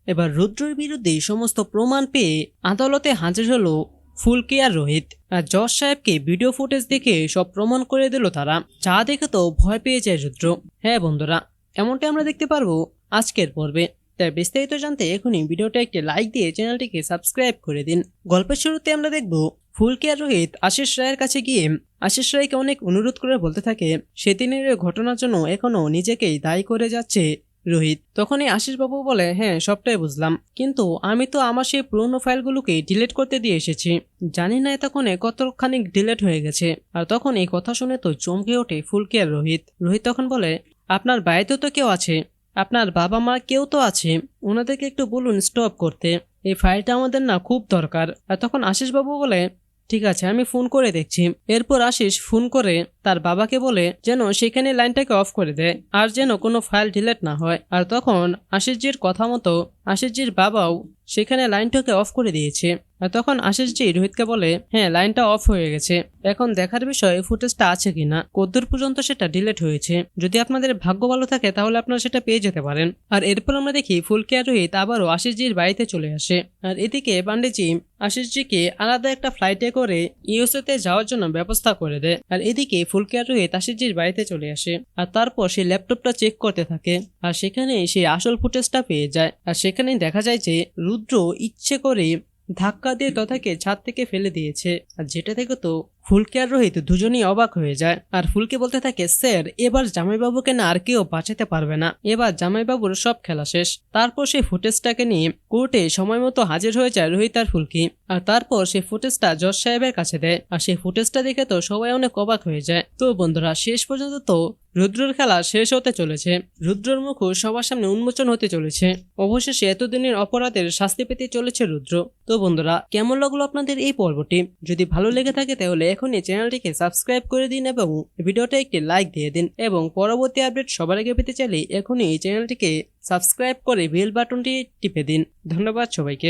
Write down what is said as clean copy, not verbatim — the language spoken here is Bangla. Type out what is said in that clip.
এবার রুদ্রের বিরুদ্ধে সমস্ত প্রমাণ পেয়ে আদালতে হাজির হলো ফুলকি আর রোহিত। আর জজ সাহেবকে ভিডিও ফুটেজ দেখে সব প্রমাণ করে দিল তারা, যা দেখে তো ভয় পেয়ে যায় রুদ্র। হ্যাঁ বন্ধুরা, এমনটা আমরা দেখতে পারবো আজকের পর্বে। তাই বিস্তারিত জানতে এখনই ভিডিওটা একটি লাইক দিয়ে চ্যানেলটিকে সাবস্ক্রাইব করে দিন। গল্পের শুরুতে আমরা দেখব ফুলকি আর রোহিত আশিস রায়ের কাছে গিয়ে আশিস রায়কে অনেক অনুরোধ করে বলতে থাকে সেদিনের ঘটনার জন্য এখনো নিজেকেই দায়ী করে যাচ্ছে রোহিত। তখনই আশিস বাবু বলে, হ্যাঁ সবটাই বুঝলাম, কিন্তু আমি তো আমার সেই পুরনো ফাইলগুলোকে ডিলিট করতে দিয়ে এসেছি, জানি না এতক্ষণে কতখানি ডিলিট হয়ে গেছে। আর তখন এই কথা শুনে তো চমকে ওঠে ফুলকি আর রোহিত। রোহিত তখন বলে, আপনার বাড়িতে তো কেউ আছে, আপনার বাবা মা কেউ তো আছে, ওনাদেরকে একটু বলুন স্টপ করতে, এই ফাইলটা আমাদের না খুব দরকার। আর তখন আশিস বাবু বলে, ঠিক আছে আমি ফোন করে দেখছি। এরপর আশিস ফোন করে তার বাবাকে বলে যেন সেখানে লাইনটাকে অফ করে দেয় আর যেন কোনো ফাইল ডিলিট না হয়। আর তখন আশিসজির কথা মতো আশিসজির বাবাও সেখানে লাইনটাকে অফ করে দিয়েছে। আর তখন আশিসজি রোহিতকে বলে, হ্যাঁ লাইনটা অফ হয়ে গেছে, এখন দেখার বিষয় ফুটেজটা আছে কিনা, কতদূর পর্যন্ত সেটা ডিলিট হয়েছে। যদি আপনাদের ভাগ্য ভালো থাকে তাহলে আপনারা সেটা পেয়ে যেতে পারেন। আর এরপর আমরা দেখি ফুলকি আর রোহিত আবারও আশিসজির বাড়িতে চলে আসে। আর এদিকে পান্ডেজি আশিসজিকে আলাদা একটা ফ্লাইটে করে ইউএসএ যাওয়ার জন্য ব্যবস্থা করে দেয়। আর এদিকে ফুলকি আর রোহিত আশিসজির বাড়িতে চলে আসে। আর তারপর সে ল্যাপটপটা চেক করতে থাকে আর সেখানে সে আসল ফুটেজটা পেয়ে যায়। আর সেখানে দেখা যায় যে রুদ্র ইচ্ছে করে ধাক্কা দিয়ে তথাকে ছাদ থেকে ফেলে দিয়েছে। আর যেটা থেকে তো ফুলকি আর রোহিত দুজনেই অবাক হয়ে যায়। আর ফুলকি বলতে থাকে, স্যার এবার জামাইবাবুকে না আর কেউ বাঁচাতে পারবে না, এবার জামাইবাবুর সব খেলা শেষ। তারপর সেই ফুটেজটাকে নিয়ে কোর্টে সময় মতো হাজির হয়ে যায় রোহিত আর ফুলকি। আর তারপর সেই ফুটেজটা জজ সাহেবের কাছে দেয়। আর সেই ফুটেজটা দেখে তো সবাই অনেক অবাক হয়ে যায়। তো বন্ধুরা, শেষ পর্যন্ত তো রুদ্রর খেলা শেষ হতে চলেছে, রুদ্রর মুখও সবার সামনে উন্মোচন হতে চলেছে। অবশেষে এতদিনের অপরাধের শাস্তি পেতে চলেছে রুদ্র। তো বন্ধুরা, কেমন লাগলো আপনাদের এই পর্বটি? যদি ভালো লেগে থাকে তাহলে এখনই চ্যানেলটিকে সাবস্ক্রাইব করে দিন এবং ভিডিওটা একটি লাইক দিয়ে দিন। এবং পরবর্তী আপডেট সবার আগে পেতে চাইলে এখনই এই চ্যানেলটিকে সাবস্ক্রাইব করে বেল বাটনটি টিপে দিন। ধন্যবাদ সবাইকে।